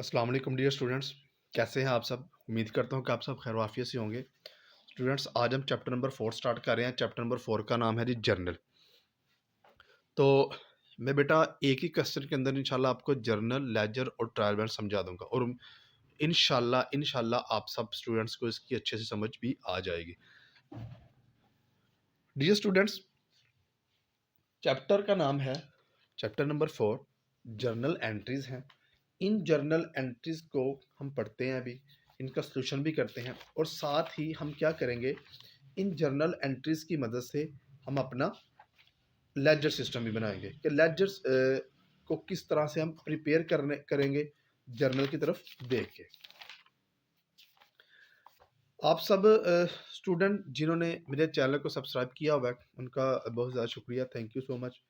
अस्सलाम वालेकुम dear students. कैसे हैं आप सब? उम्मीद करता हूं कि आप सब खैर वाफियत से होंगे। स्टूडेंट्स, आज हम चैप्टर नंबर 4 स्टार्ट कर रहे हैं। चैप्टर नंबर 4 का नाम है जी जर्नल। तो मैं बेटा एक ही क्वेश्चन के अंदर इंशाल्लाह आपको जर्नल, लेजर और ट्रायल बैलेंस समझा दूंगा और इंशाल्लाह इंशाल्लाह आप सब स्टूडेंट्स को इसकी अच्छे से समझ भी आ जाएगी। डियर स्टूडेंट्स, चैप्टर का नाम है चैप्टर नंबर 4 जर्नल एंट्रीज हैं। इन जर्नल एंट्रीज को हम पढ़ते हैं, अभी इनका सोल्यूशन भी करते हैं और साथ ही हम क्या करेंगे, इन जर्नल एंट्रीज की मदद से हम अपना लेजर सिस्टम भी बनाएंगे कि लेजर्स को किस तरह से हम प्रिपेयर करेंगे जर्नल की तरफ देख के। आप सब स्टूडेंट जिन्होंने मेरे चैनल को सब्सक्राइब किया हुआ है उनका बहुत ज़्यादा शुक्रिया, थैंक यू सो मच।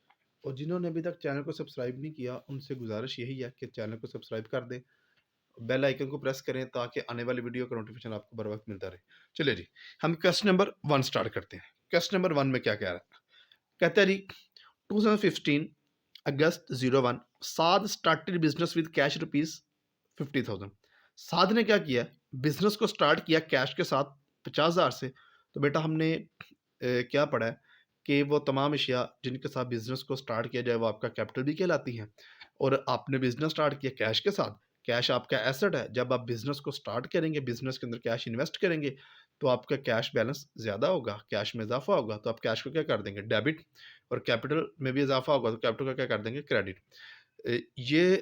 और जिन्होंने अभी तक चैनल को सब्सक्राइब नहीं किया उनसे गुजारिश यही है कि चैनल को सब्सक्राइब कर दें, बेल आइकन को प्रेस करें ताकि आने वाली वीडियो का नोटिफिकेशन आपको बर वक्त मिलता रहे। चलिए जी, हम क्वेश्चन नंबर 1 स्टार्ट करते हैं। क्वेश्चन नंबर 1 में क्या कह रहा है? कहता है जी 2015 August 01 Saad started business with cash rupees 50,000। Saad ने क्या किया? बिजनेस को स्टार्ट किया कैश के साथ 50,000 से। तो बेटा हमने क्या पढ़ा है कि वो तमाम अशिया जिनके साथ बिजनेस को स्टार्ट किया जाए वो आपका कैपिटल भी कहलाती हैं। और आपने बिजनेस स्टार्ट किया कैश के साथ, कैश आपका एसेट है। जब आप बिजनेस को स्टार्ट करेंगे, बिजनेस के अंदर कैश इन्वेस्ट करेंगे तो आपका कैश बैलेंस ज़्यादा होगा, कैश में इजाफा होगा, तो आप कैश को क्या कर देंगे? डेबिट। और कैपिटल में भी इजाफा होगा तो कैपिटल का क्या कर देंगे? क्रेडिट। ये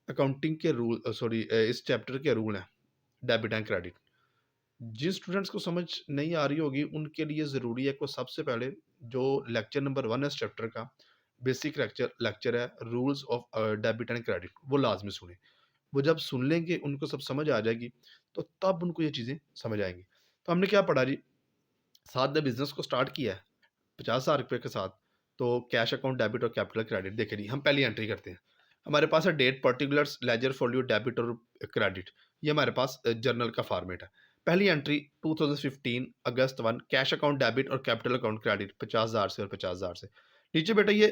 अकाउंटिंग के रूल, सॉरी, इस चैप्टर के रूल हैं, डेबिट एंड क्रेडिट। जिन स्टूडेंट्स को समझ नहीं आ रही होगी उनके लिए ज़रूरी है कि सबसे पहले जो लेक्चर नंबर 1 है इस चैप्टर का, बेसिक लेक्चर लेक्चर है rules of debit and credit, वो लाजमी सुने। वो जब सुन लेंगे उनको सब समझ आ जाएगी, तो तब उनको ये चीज़ें समझ आएंगी। तो हमने क्या पढ़ा जी? साथ में बिजनेस को स्टार्ट किया है 50,000 रुपये के साथ। तो कैश अकाउंट डेबिट और कैपिटल क्रेडिट देखिए जी, हम पहली एंट्री करते हैं। हमारे पास है date, particulars, ledger, folio, debit और क्रेडिट। ये हमारे पास जर्नल का फॉर्मेट है। पहली एंट्री 2015 अगस्त 1 कैश अकाउंट डेबिट और कैपिटल अकाउंट क्रेडिट 50,000 से और 50,000 से। नीचे बेटा ये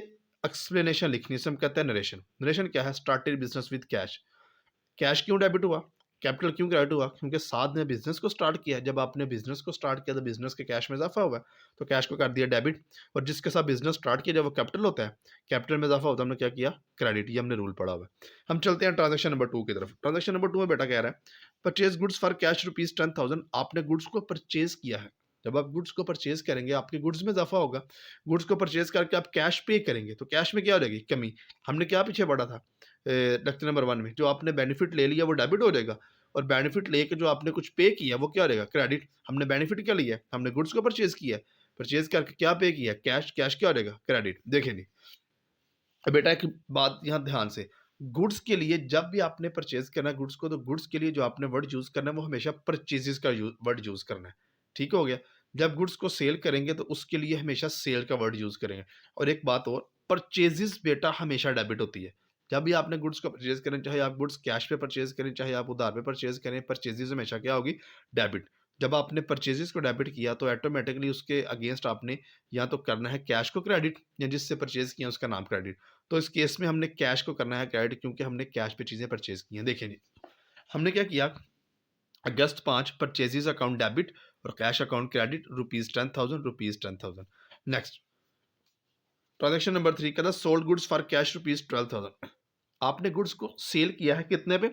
एक्सप्लेनेशन लिखनी है, हम कहते हैं नरेशन। नरेशन क्या है? Started business with cash. Cash क्यों डेबिट हुआ, कैपिटल क्यों क्रेडिट हुआ? क्योंकि साथ ने बिजनेस को स्टार्ट किया। जब आपने बिजनेस को स्टार्ट किया तो बिजनेस के कैश में इजाफा हुआ, तो कैश को कर दिया डेबिट। और जिसके साथ बिजनेस स्टार्ट किया जब वो कैपिटल होता है, कैपिटल में इजाफा होता है, हमने क्या किया? क्रेडिट। ये हमने रूल पढ़ा हुआ है। हम चलते हैं ट्रांजेक्शन नंबर 2 की तरफ। ट्रांजेक्शन नंबर 2 में बेटा कह रहा है purchase goods for cash rupees 10,000। आपने गुड्स को परचेज किया है। जब आप गुड्स को परचेज करेंगे आपके गुड्स में इजाफा होगा। गुड्स को परचेज करके आप कैश पे करेंगे तो कैश में क्या हो जाएगी? कमी। हमने क्या पीछे पढ़ा था लेक्चर नंबर 1 में? जो आपने बेनिफिट ले लिया वो डेबिट हो जाएगा और बेनिफिट लेके जो आपने कुछ पे किया वो क्या हो जाएगा? क्रेडिट। हमने बेनिफिट क्या लिया? हमने गुड्स को परचेज किया, परचेज करके क्या पे किया? कैश। कैश क्या हो जाएगा? क्रेडिट। देखें नहीं, अब बेटा एक बात यहाँ ध्यान से, गुड्स के लिए जब भी आपने परचेज करना है गुड्स को, तो गुड्स के लिए जो आपने वर्ड यूज करना है वो हमेशा परचेजेस का वर्ड यूज करना है। ठीक हो गया? जब गुड्स को सेल करेंगे तो उसके लिए हमेशा सेल का वर्ड यूज करेंगे। और एक बात और, परचेजेस बेटा हमेशा डेबिट होती है। जब भी आपने गुड्स को परचेज करें, चाहे आप गुड्स कैश पे परचेज करें चाहे आप उधार पे परचेज करें, परचेजेस हमेशा क्या होगी? डेबिट। जब आपने परचेजेस को डेबिट किया तो ऑटोमेटिकली उसके अगेंस्ट आपने या तो करना है कैश को क्रेडिट, या जिससे परचेज किया उसका नाम क्रेडिट। तो इस केस में हमने कैश को करना है क्रेडिट क्योंकि हमने कैश पे चीज़ें परचेज की हैं। देखिए जी, हमने क्या किया? अगस्त 5 परचेजेस अकाउंट डेबिट और cash account credit rupees 10,000। Next transaction number 3 कहता sold goods for cash rupees 12,000। आपने गुड्स को सेल किया है कितने पे?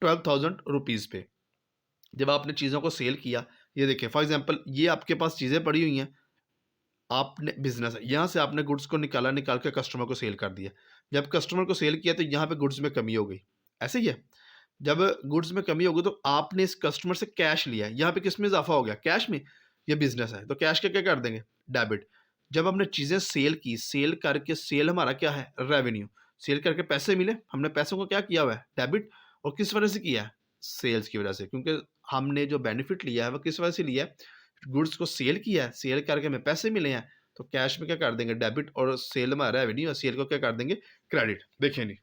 12,000 रुपीज पे। जब आपने चीज़ों को सेल किया, ये देखिए फॉर एग्जाम्पल ये आपके पास चीज़ें पड़ी हुई हैं, आपने बिजनेस है, यहाँ से आपने गुड्स को निकाला, निकाल के कस्टमर को सेल कर दिया। जब कस्टमर को सेल किया तो यहाँ पे गुड्स में कमी हो गई, ऐसे ही है। जब गुड्स में कमी होगी तो आपने इस कस्टमर से कैश लिया, यहाँ पे किस में इजाफा हो गया? कैश में। ये बिजनेस है तो कैश का क्या कर देंगे? डेबिट। जब हमने चीज़ें सेल की, सेल करके, सेल हमारा क्या है? रेवेन्यू। सेल करके पैसे मिले, हमने पैसों को क्या किया हुआ है? डेबिट। और किस वजह से किया है? सेल्स की वजह से, क्योंकि हमने जो बेनिफिट लिया है वो किस वजह से लिया है? गुड्स को सेल किया है, सेल करके हमें पैसे मिले हैं, तो कैश में क्या कर देंगे? डेबिट। और सेल हमारा रेवेन्यू और सेल को क्या कर देंगे? क्रेडिट। देखिए नहीं,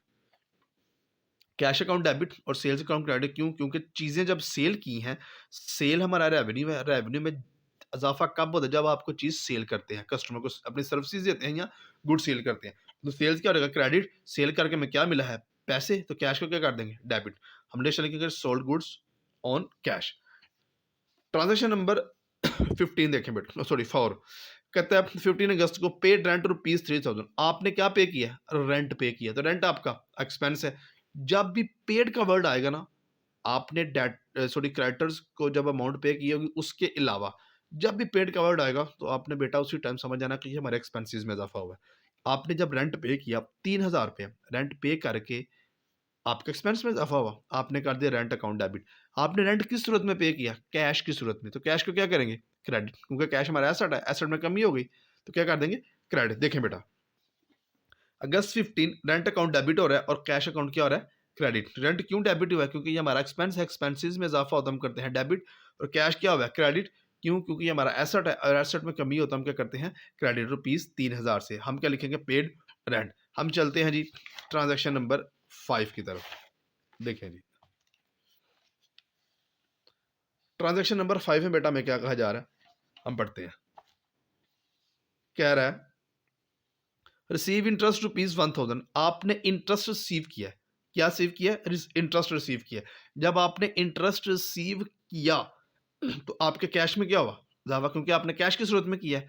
कैश अकाउंट डेबिट और सेल्स अकाउंट क्रेडिट क्यों? क्योंकि चीज़ें जब सेल की हैं, सेल हमारा रेवेन्यू है, रेवेन्यू में इजाफा कब होता है? जब आपको चीज़ सेल करते हैं, कस्टमर को अपनी सर्विसेज देते हैं या गुड सेल करते हैं, तो सेल्स क्या हो जाएगा? क्रेडिट। सेल करके हमें क्या मिला है? पैसे, तो कैश को क्या कर देंगे, डेबिट। हम नेक्स्ट लिखेंगे sold goods on cash. Transaction number 15 देखें बेटा, सॉरी 4, कहता है 15 अगस्त को पेड रेंट ₹3000। आपने क्या पे किया, रेंट पे किया, तो रेंट आपका एक्सपेंस है। जब भी पेड का वर्ड आएगा ना, आपने डेट सॉरी क्रेडिटर्स को जब अमाउंट पे की होगी उसके अलावा जब भी पेड का वर्ड आएगा तो आपने बेटा उसी टाइम समझ जाना कि ये हमारे एक्सपेंसेस में इजाफा हुआ है। आपने जब रेंट पे किया 3000 रुपये, रेंट पे करके आपके एक्सपेंस में इजाफा हुआ, आपने कर दिया रेंट अकाउंट डेबिट। आपने रेंट किस सूरत में पे किया, कैश की सूरत में, तो कैश को क्या करेंगे, क्रेडिट, क्योंकि कैश हमारा एसेट है, एसेट में कमी हो गई तो क्या कर देंगे, क्रेडिट। देखें बेटा, अगस्त 15 रेंट अकाउंट डेबिट हो रहा है और कैश अकाउंट क्या हो रहा है, क्रेडिट। रेंट क्यों डेबिट हुआ है, क्योंकि ये हमारा एक्सपेंस है, एक्सपेंसेस में इजाफा होता हम करते हैं डेबिट, और कैश क्या हुआ है, क्रेडिट। क्यों, क्योंकि ये हमारा एसेट है और एसेट में कमी होता हम क्या करते हैं, क्रेडिट। ₹3000 से हम क्या लिखेंगे, पेड रेंट। हम चलते हैं जी ट्रांजेक्शन नंबर 5 की तरफ। देखें जी ट्रांजेक्शन नंबर 5 में बेटा में क्या कहा जा रहा है, हम पढ़ते हैं। कह रहा है रिसीव इंटरेस्ट ₹1000। आपने इंटरेस्ट रिसीव किया है, क्या रिसीव किया है, इंटरेस्ट रिसीव किया है। जब आपने इंटरेस्ट रिसीव किया तो आपके कैश में क्या हुआ, इजाफा, क्योंकि आपने कैश की सूरत में किया है।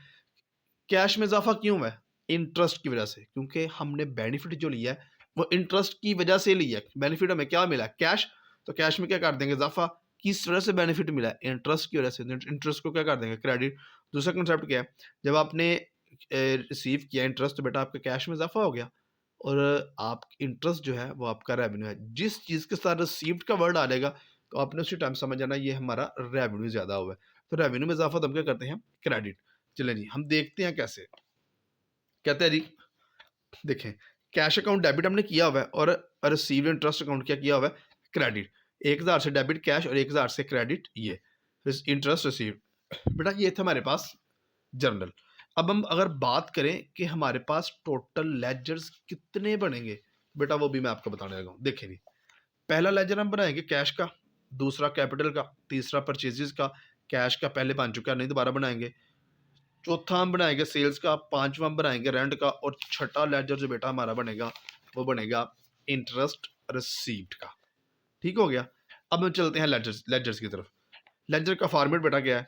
कैश में इजाफा क्यों हुआ है, इंटरेस्ट की वजह से, क्योंकि हमने बेनिफिट जो लिया है वो इंटरेस्ट की वजह से लिया है। बेनिफिट हमें क्या मिला है, कैश, तो कैश में क्या कर देंगे, इजाफा। किस वजह से बेनिफिट मिला है, इंटरेस्ट की वजह से, इंटरेस्ट को क्या कर देंगे, क्रेडिट। दूसरा कंसेप्ट क्या है, जब आपने रिसीव किया इंटरेस्ट तो बेटा आपके कैश में इजाफा हो गया, और आप इंटरेस्ट जो है वो आपका रेवेन्यू है। जिस चीज़ के साथ रिसीव्ड का वर्ड आ जाएगा तो आपने उसी टाइम समझ जाना ये हमारा रेवेन्यू ज़्यादा हुआ है। तो रेवेन्यू में इजाफा तो हम क्या करते हैं, क्रेडिट। चलें जी हम देखते हैं कैसे। कहते हैं जी देखें, कैश अकाउंट डेबिट हमने किया हुआ है और रिसीव इंटरेस्ट अकाउंट क्या किया हुआ है, क्रेडिट। 1000 से डेबिट कैश और 1000 से क्रेडिट ये इंटरेस्ट रिसीव। बेटा ये था हमारे पास जर्नल। अब हम अगर बात करें कि हमारे पास टोटल लेजर्स कितने बनेंगे, बेटा वो भी मैं आपको बताने लगा हूँ। देखें जी पहला लेजर हम बनाएंगे कैश का, दूसरा कैपिटल का, तीसरा परचेजेस का। कैश का पहले बन चुका है, नहीं दोबारा बनाएंगे। चौथा हम बनाएंगे सेल्स का, पांचवा हम बनाएंगे रेंट का, और छठा लेजर जो बेटा हमारा बनेगा वो बनेगा इंटरेस्ट रिसीव्ड का। ठीक हो गया। अब हम चलते हैं लेजर्स लेजर्स की तरफ। लेजर का फॉर्मेट बेटा क्या है,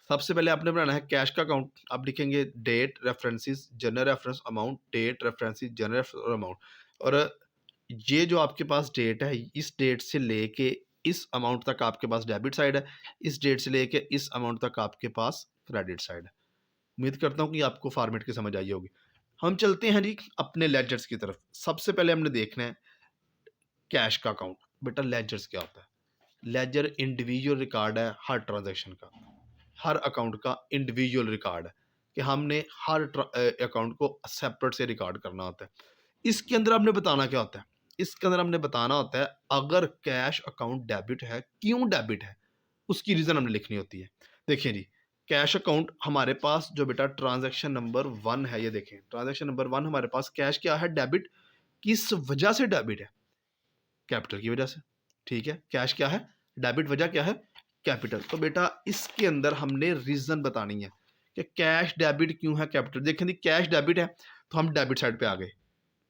सबसे पहले आपने बनाना है कैश का अकाउंट। आप लिखेंगे date references general reference amount, date references general reference amount. और ये जो आपके पास डेट है, इस डेट से लेके इस अमाउंट तक आपके पास डेबिट साइड है, इस डेट से लेके इस अमाउंट तक आपके पास क्रेडिट साइड है। उम्मीद करता हूँ कि आपको फॉर्मेट की समझ आई होगी। हम चलते हैं जी अपने लेजर्स की तरफ। सबसे पहले हमने देखना है कैश का अकाउंट। बेटा लेजर्स क्या होता है, लेजर इंडिविजुअल रिकॉर्ड है हर ट्रांजेक्शन का, हर अकाउंट का इंडिविजुअल रिकॉर्ड है कि हमने हर अकाउंट को सेपरेट से रिकॉर्ड करना होता है। इसके अंदर हमने बताना क्या होता है, इसके अंदर हमने बताना होता है अगर कैश अकाउंट डेबिट है, क्यों डेबिट है, उसकी रीज़न हमने लिखनी होती है। देखिए जी कैश अकाउंट हमारे पास जो बेटा ट्रांजैक्शन नंबर 1 है, ये देखें ट्रांजैक्शन नंबर 1 हमारे पास कैश क्या है, डेबिट। किस वजह से डेबिट है, कैपिटल की वजह से। ठीक है, कैश क्या है, डेबिट, वजह क्या है, कैपिटल। तो बेटा इसके अंदर हमने रीजन बतानी है कि कैश डेबिट क्यों है, कैपिटल। देखें जी कैश डेबिट है तो हम डेबिट साइड पे आ गए।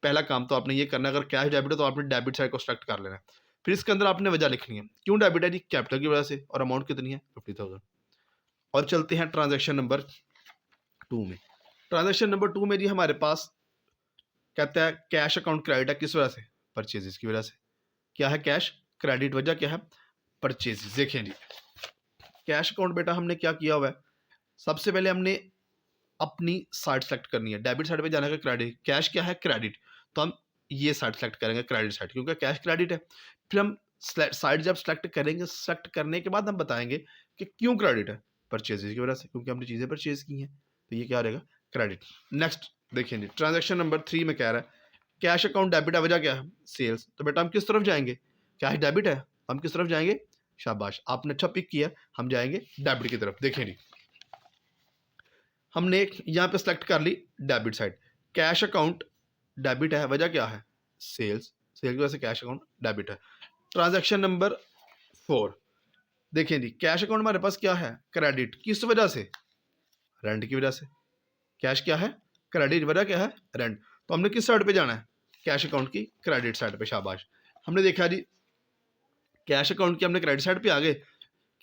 पहला काम तो आपने ये करना है, अगर कैश डेबिट है तो आपने डेबिट साइड को सेलेक्ट कर लेना है। फिर इसके अंदर आपने वजह लिखनी है, क्यों डेबिट है जी, कैपिटल की वजह से, और अमाउंट कितनी है 50,000। और चलते हैं ट्रांजेक्शन नंबर 2 में। ट्रांजेक्शन नंबर 2 में जी हमारे पास कहता है कैश अकाउंट क्रेडिट है, किस वजह से, परचेजेस की वजह से। क्या है, कैश क्रेडिट, वजह क्या है, परचेजेस। देखें जी कैश अकाउंट बेटा हमने क्या किया हुआ है, सबसे पहले हमने अपनी साइड सेलेक्ट करनी है, डेबिट साइड पे जाना है, क्रेडिट। कैश क्या है, क्रेडिट, तो हम ये साइड सेलेक्ट करेंगे, क्रेडिट साइड, क्योंकि कैश क्रेडिट है। फिर हम साइड जब सेलेक्ट करेंगे, सेलेक्ट करने के बाद हम बताएंगे कि क्यों क्रेडिट है, परचेजेस की वजह से, क्योंकि हमने चीज़ें परचेज की हैं, तो ये क्या रहेगा, क्रेडिट। नेक्स्ट देखिए जी ट्रांजेक्शन नंबर 3 में कह रहा है कैश अकाउंट डेबिट है, वजह क्या है, सेल्स। तो बेटा हम किस तरफ जाएंगे, कैश डेबिट है, हम किस तरफ जाएंगे, शाबाश आपने अच्छा पिक किया, हम जाएंगे डेबिट की तरफ। देखें जी हमने यहाँ पे सेलेक्ट कर ली debit side, cash account debit है, वजह क्या है, सेल्स, सेल की वजह से कैश अकाउंट डेबिट है। ट्रांजैक्शन नंबर 4 देखें जी कैश अकाउंट हमारे पास क्या है, क्रेडिट, किस वजह से, रेंट की वजह से। कैश क्या है, क्रेडिट, वजह क्या है, रेंट। तो हमने किस साइड पे जाना है, कैश अकाउंट की क्रेडिट साइड पे, शाबाश। हमने देखा जी कैश अकाउंट की हमने क्रेडिट साइड पे आ गए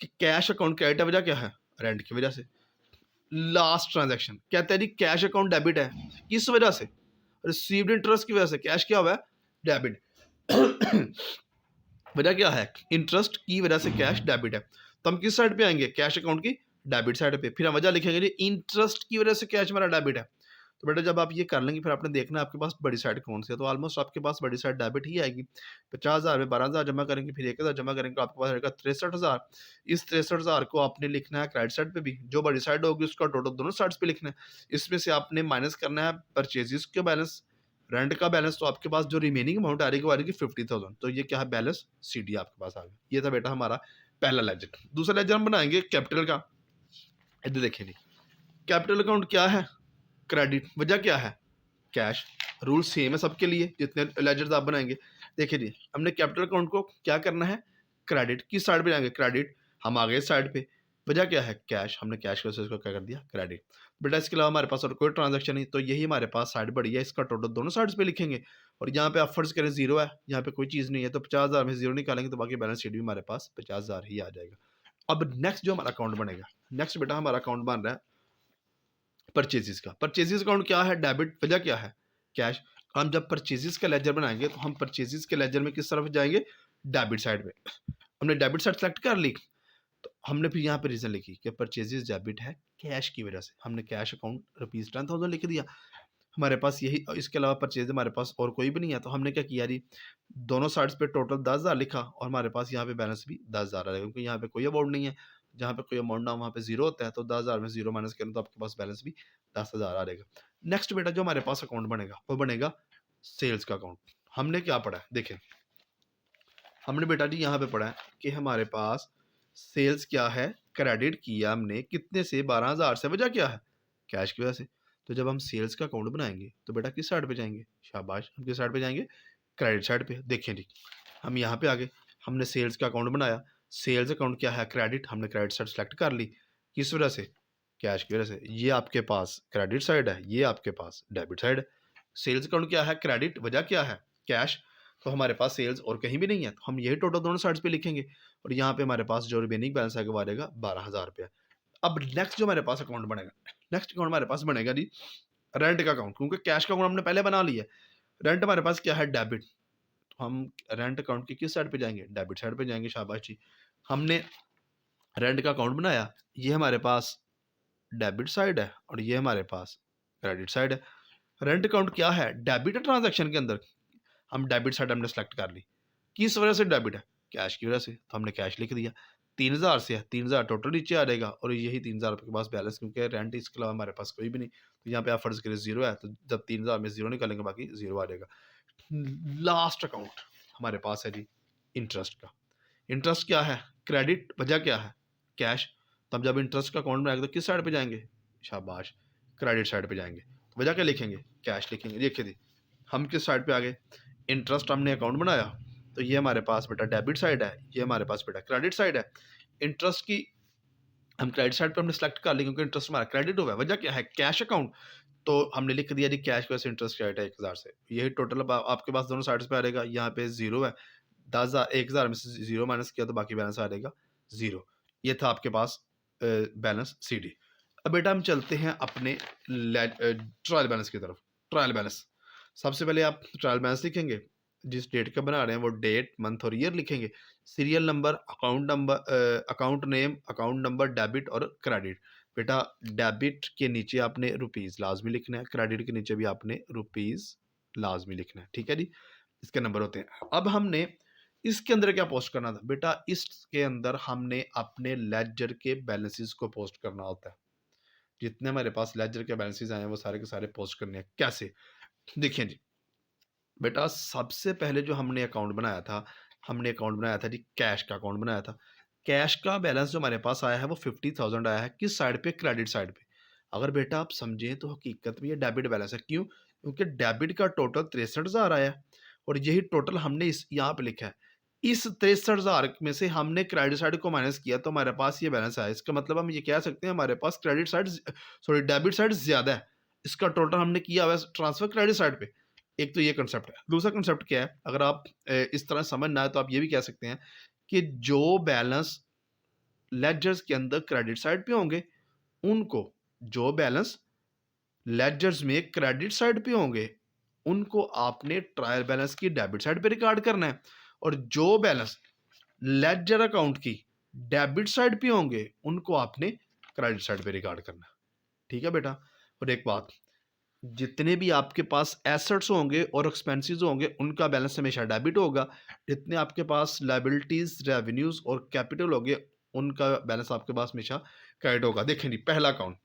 कि कैश अकाउंट क्रेडिट है, वजह क्या है? रेंट की वजह से। लास्ट ट्रांजैक्शन कहते हैं जी कैश अकाउंट डेबिट है, किस वजह से? रिसीव्ड इंटरेस्ट की वजह से। कैश क्या हुआ है? डेबिट। वजह क्या है? इंटरेस्ट की वजह से कैश डेबिट है। तो हम किस साइड पे आएंगे? कैश अकाउंट की डेबिट साइड पे। फिर हम वजह लिखेंगे जी इंटरेस्ट की वजह से कैश हमारा डेबिट है। तो बेटा जब आप ये कर लेंगे फिर आपने देखना है आपके पास बड़ी साइड कौन सी है। तो ऑलमोस्ट आपके पास बड़ी साइड डेबिट ही आएगी। 50,000 में 12,000 जमा करेंगे, फिर 1,000 जमा करेंगे, तो आपके पास रहेगा 63,000। इस 63,000 को आपने लिखना है क्रेडिट साइड पे भी, जो बड़ी साइड होगी उसका टोटल दोनों साइड्स पे लिखना है। इसमें से आपने माइनस करना है परचेजेस का बैलेंस, रेंट का बैलेंस। तो आपके पास जो रिमेनिंग अमाउंट आ रही है वो आ रही है 50,000। तो ये क्या है? बैलेंस सीडी आपके पास आ गया। ये था बेटा हमारा पहला लेजर। दूसरा लेजर हम बनाएंगे कैपिटल का। इधर देखिए जी कैपिटल अकाउंट क्या है? क्रेडिट। वजह क्या है? कैश। रूल सेम है सबके लिए जितने लेजर्स आप बनाएंगे। देखिए जी हमने कैपिटल अकाउंट को क्या करना है? क्रेडिट। किस साइड पे जाएंगे? क्रेडिट। हम आ गए साइड पे। वजह क्या है? कैश। हमने कैश की वजह से इसको क्या कर दिया? क्रेडिट। बेटा इसके अलावा हमारे पास और कोई ट्रांजैक्शन नहीं, तो यही हमारे पास साइड बढ़ी है, इसका टोटल दोनों साइड्स पे लिखेंगे। और यहाँ पे आप फर्ज करें जीरो है, यहाँ पे कोई चीज़ नहीं है, तो 50,000 में जीरो निकालेंगे तो बाकी बैलेंस शीट भी हमारे पास 50,000 ही आ जाएगा। अब नेक्स्ट जो हमारा अकाउंट बनेगा, नेक्स्ट बेटा हमारा अकाउंट बन रहा है परचेजेस का। परचेजेस अकाउंट क्या है? डेबिट। वजह क्या है? कैश। हम जब परचेजेस का लेजर बनाएंगे तो हम परचेजेस के लेजर में किस तरफ जाएंगे? डेबिट साइड में। हमने डेबिट साइड सेलेक्ट कर ली, तो हमने फिर यहाँ पे रीजन लिखी कि परचेजेस डेबिट है कैश की वजह से। हमने कैश अकाउंट ₹10,000 लिख दिया। हमारे पास यही, इसके अलावा परचेज हमारे पास और कोई भी नहीं है, तो हमने क्या किया जी दोनों साइड्स पे टोटल 10,000 लिखा और हमारे पास यहाँ पे बैलेंस भी 10,000 आ जाएगा, क्योंकि यहाँ पे कोई अमाउंट नहीं है। जहाँ पे कोई अमाउंट ना वहाँ पे जीरो होता है, तो 10,000 में जीरो माइनस करें तो आपके पास बैलेंस भी 10,000 आ जाएगा। नेक्स्ट बेटा जो हमारे पास अकाउंट बनेगा वो बनेगा सेल्स का अकाउंट। हमने क्या पढ़ा है? देखें हमने बेटा जी यहाँ पे पढ़ा है कि हमारे पास सेल्स क्या है? क्रेडिट किया हमने कितने से? 12,000 से। वजह क्या है? कैश की वजह से। तो जब हम सेल्स का अकाउंट बनाएंगे तो बेटा किस साइड पे जाएंगे? शाबाश, हम किस साइड पे जाएंगे? क्रेडिट साइड पे। देखें जी हम यहाँ पे आ गए, हमने सेल्स का अकाउंट बनाया। सेल्स अकाउंट क्या है? क्रेडिट। हमने क्रेडिट साइड सेलेक्ट कर ली, किस वजह से? कैश की वजह से। ये आपके पास क्रेडिट साइड है, ये आपके पास डेबिट साइड है। सेल्स अकाउंट क्या है? क्रेडिट। वजह क्या है? कैश। तो हमारे पास सेल्स और कहीं भी नहीं है, तो हम यही टोटल दोनों साइड्स पे लिखेंगे। और यहाँ पे हमारे पास जो रिमेनिंग बैलेंस आएगा वो आ जाएगा 12,000 रुपया। अब नेक्स्ट जो हमारे पास अकाउंट बनेगा, नेक्स्ट अकाउंट हमारे पास बनेगा जी रेंट का अकाउंट, क्योंकि कैश का अकाउंट हमने पहले बना लिया है। रेंट हमारे पास क्या है? डेबिट। तो हम रेंट अकाउंट की किस साइड पे जाएंगे? डेबिट साइड पे जाएंगे, शाबाश जी। हमने रेंट का अकाउंट बनाया, ये हमारे पास डेबिट साइड है और ये हमारे पास क्रेडिट साइड है। रेंट अकाउंट क्या है? डेबिट है ट्रांजैक्शन के अंदर। हम डेबिट साइड हमने सेलेक्ट कर ली, किस वजह से डेबिट है? कैश की वजह से। तो हमने कैश लिख दिया। 3,000 से है, 3,000 टोटल नीचे आ जाएगा और यही 3,000 रुपये के पास बैलेंस, क्योंकि रेंट इसके अलावा हमारे पास कोई भी नहीं। तो यहाँ पे आप फर्ज करें जीरो है, तो जब 3,000 में जीरो निकालेंगे बाकी जीरो आ जाएगा। लास्ट अकाउंट हमारे पास है जी इंटरेस्ट का। इंटरेस्ट क्या है? क्रेडिट। वजह क्या है? कैश। तब जब इंटरेस्ट का अकाउंट बनाएंगे तो किस साइड पे जाएंगे? शाबाश, क्रेडिट साइड पे जाएंगे। तो वजह क्या लिखेंगे? कैश लिखेंगे। देखिए जी हम किस साइड पे आ गए? इंटरेस्ट हमने अकाउंट बनाया, तो ये हमारे पास बेटा डेबिट साइड है, ये हमारे पास बेटा क्रेडिट साइड है। इंटरेस्ट की हम क्रेडिट साइड पे हमने सेलेक्ट कर ली, क्योंकि इंटरेस्ट हमारा क्रेडिट हुआ है। वजह क्या है? Cash account. तो हमने लिख दिया जी कैश की वजह से इंटरेस्ट क्रेडिट है 1,000 से। यही टोटल अब आपके पास दोनों साइड्स पे आ जाएगा। यहाँ पे जीरो है, 10,000 1,000 में से जीरो माइनस किया तो बाकी बैलेंस आ जाएगा जीरो। ये था आपके पास बैलेंस सी डी। अब बेटा हम चलते हैं अपने ट्रायल बैलेंस की तरफ। ट्रायल बैलेंस सबसे पहले आप ट्रायल बैलेंस लिखेंगे, जिस डेट का बना रहे हैं वो डेट मंथ और ईयर लिखेंगे। Serial number, account name, account number, debit और क्रेडिट। बेटा डेबिट के नीचे आपने रुपीज़ लाजमी लिखना है, क्रेडिट के नीचे भी आपने रुपीज़ लाजमी लिखना है, ठीक है जी। इसके नंबर होते हैं। अब हमने इसके अंदर क्या पोस्ट करना था? बेटा इसके अंदर हमने अपने लेजर के बैलेंसेस को पोस्ट करना होता है। जितने हमारे पास लेजर के बैलेंसेस आए हैं वो सारे के सारे पोस्ट करने हैं। कैसे? देखिए जी बेटा सबसे पहले जो हमने अकाउंट बनाया था, हमने अकाउंट बनाया था जी कैश का अकाउंट बनाया था। कैश का बैलेंस जो हमारे पास आया है वो 50,000 आया है, किस साइड पे? क्रेडिट साइड पे। अगर बेटा आप समझें तो हकीकत में ये डेबिट बैलेंस है। क्यों? क्योंकि डेबिट का टोटल 63,000 आया है और यही टोटल हमने इस यहाँ पे लिखा है। इस 63,000 में से हमने क्रेडिट साइड को माइनस किया तो हमारे पास ये बैलेंस आया। इसका मतलब हम ये कह सकते हैं हमारे पास credit side, sorry debit side ज्यादा है। इसका टोटल हमने किया हुआ है ट्रांसफर क्रेडिट साइड पे। एक तो ये कंसेप्ट है। दूसरा कंसेप्ट क्या है, अगर आप इस तरह समझ ना आए तो आप ये भी कह सकते हैं कि जो बैलेंस लेजर्स के अंदर क्रेडिट साइड पे होंगे उनको, जो बैलेंस लेजर्स में क्रेडिट साइड पे होंगे उनको आपने ट्रायल बैलेंस की डेबिट साइड पे रिकॉर्ड करना है, और जो बैलेंस लेजर अकाउंट की डेबिट साइड पे होंगे उनको आपने क्रेडिट साइड पे रिकॉर्ड करना है। ठीक है बेटा। और एक बात, जितने भी आपके पास एसेट्स होंगे और एक्सपेंसेस होंगे उनका बैलेंस हमेशा डेबिट होगा, जितने आपके पास लायबिलिटीज, रेवेन्यूज और कैपिटल होंगे उनका बैलेंस आपके पास हमेशा क्रेडिट होगा। देखें जी, पहला अकाउंट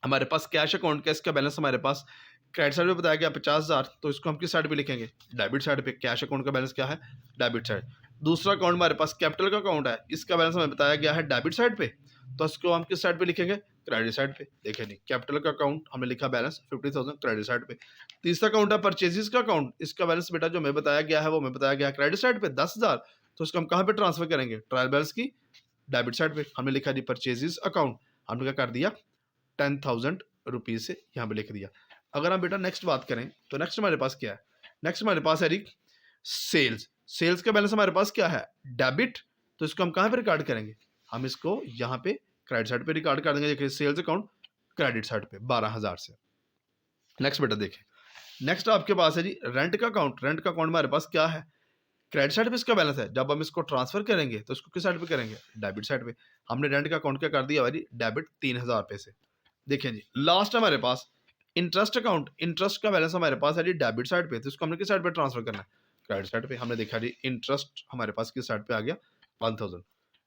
हमारे पास कैश अकाउंट का, इसका बैलेंस हमारे पास क्रेडिट साइड पे बताया गया 50,000, तो इसको हम किस साइड पे लिखेंगे, डेबिट साइड पे। कैश अकाउंट का बैलेंस क्या है, डेबिट साइड। दूसरा अकाउंट हमारे पास कैपिटल का अकाउंट है, इसका बैलेंस हमें बताया गया है डेबिट साइड पे, तो इसको हम किस साइड पे लिखेंगे, क्रेडिट साइड पे। देखें नहीं, कैपिटल का अकाउंट हमने लिखा बैलेंस 50,000 क्रेडिट साइड पे। तीसरा अकाउंट है परचेजेस का अकाउंट, इसका बैलेंस बेटा जो हमें बताया गया है वो हमें बताया गया है क्रेडिट साइड पे 10,000, तो इसको हम कहाँ पे ट्रांसफर करेंगे, ट्रायल बैलेंस की डेबिट साइड पे। हमने लिखा जी परचेजेस अकाउंट, हमने क्या कर दिया 10,000 रुपीज से यहाँ पे लिख दिया। अगर हम बेटा नेक्स्ट बात करें तो नेक्स्ट हमारे पास क्या है, नेक्स्ट हमारे पास है जी सेल्स। सेल्स का बैलेंस हमारे पास क्या है, डेबिट, तो इसको हम कहाँ पे रिकॉर्ड करेंगे, हम इसको यहाँ पे क्रेडिट साइड पे रिकॉर्ड कर देंगे। देखिए सेल्स अकाउंट क्रेडिट साइड पे 12,000 से। नेक्स्ट बेटा देखें, नेक्स्ट आपके पास है जी रेंट का अकाउंट। रेंट का अकाउंट हमारे पास क्या है, क्रेडिट साइड पे इसका बैलेंस है, जब हम इसको ट्रांसफर करेंगे तो इसको किस साइड पे करेंगे, डेबिट साइड पे। हमने रेंट का अकाउंट क्या कर दिया भाई, डेबिट 3,000 रुपए से। देखिए जी लास्ट हमारे पास इंटरेस्ट अकाउंट, इंटरेस्ट का बैलेंस हमारे पास है जी डेबिट साइड पे, तो इसको हमने किस साइड पे ट्रांसफर करना है, क्रेडिट साइड पे। हमने देखा जी इंटरेस्ट हमारे पास किस साइड पे आ गया, 1,000।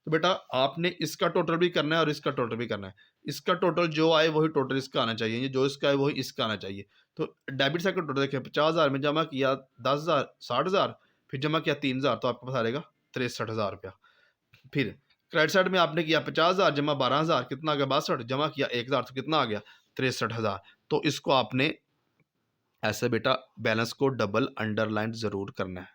तो बेटा आपने इसका टोटल भी करना है और इसका टोटल भी करना है। इसका टोटल जो आए वही टोटल इसका आना चाहिए, ये जो इसका है वही इसका आना चाहिए। तो डेबिट साइड का टोटल देखिए 50,000 में जमा किया 10,000, 60,000, फिर जमा किया 3,000, तो आपके पास आ जाएगा 63,000 रुपया। फिर क्रेडिट साइड में आपने किया 50,000 जमा 12,000, कितना आ गया 62, जमा किया 1,000, तो कितना आ गया 63,000। तो इसको आपने ऐसे बेटा बैलेंस को डबल अंडरलाइन जरूर करना है।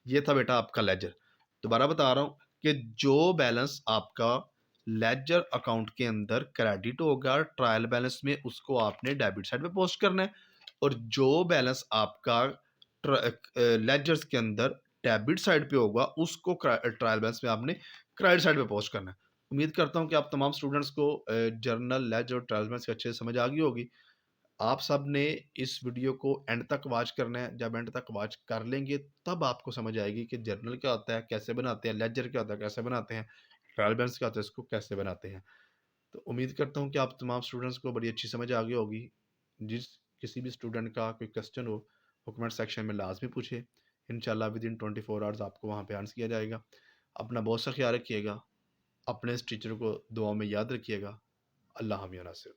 ये था बेटा आपका लेजर। दोबारा बता रहा हूं कि जो बैलेंस आपका लेजर अकाउंट के अंदर क्रेडिट होगा ट्रायल बैलेंस में, उसको आपने डेबिट साइड पे पोस्ट करना है, और जो बैलेंस आपका लेजर्स के अंदर डेबिट साइड पे होगा उसको ट्रायल बैलेंस में आपने क्रेडिट साइड पे पोस्ट करना है। उम्मीद करता हूं कि आप तमाम स्टूडेंट्स को जर्नल, लेजर और ट्रायल बैलेंस की अच्छे से समझ आ गई होगी। आप सब ने इस वीडियो को एंड तक वॉच करना है। जब एंड तक वॉच कर लेंगे तब आपको समझ आएगी कि जर्नल क्या होता है, कैसे बनाते हैं, लेजर क्या होता है, कैसे बनाते हैं, ट्रायल बैलेंस क्या होता है, इसको कैसे बनाते हैं। तो उम्मीद करता हूँ कि आप तमाम स्टूडेंट्स को बड़ी अच्छी समझ आ गई होगी। जिस किसी भी स्टूडेंट का कोई क्वेश्चन हो वो कमेंट सेक्शन में लाजमी पूछे, इंशाल्लाह विद इन 24 आवर्स आपको वहाँ पे आंसर किया जाएगा। अपना बहुत सा ख्याल रखिएगा, अपने इस टीचर को दुआ में याद रखिएगा। अल्लाह हामिया नासिर।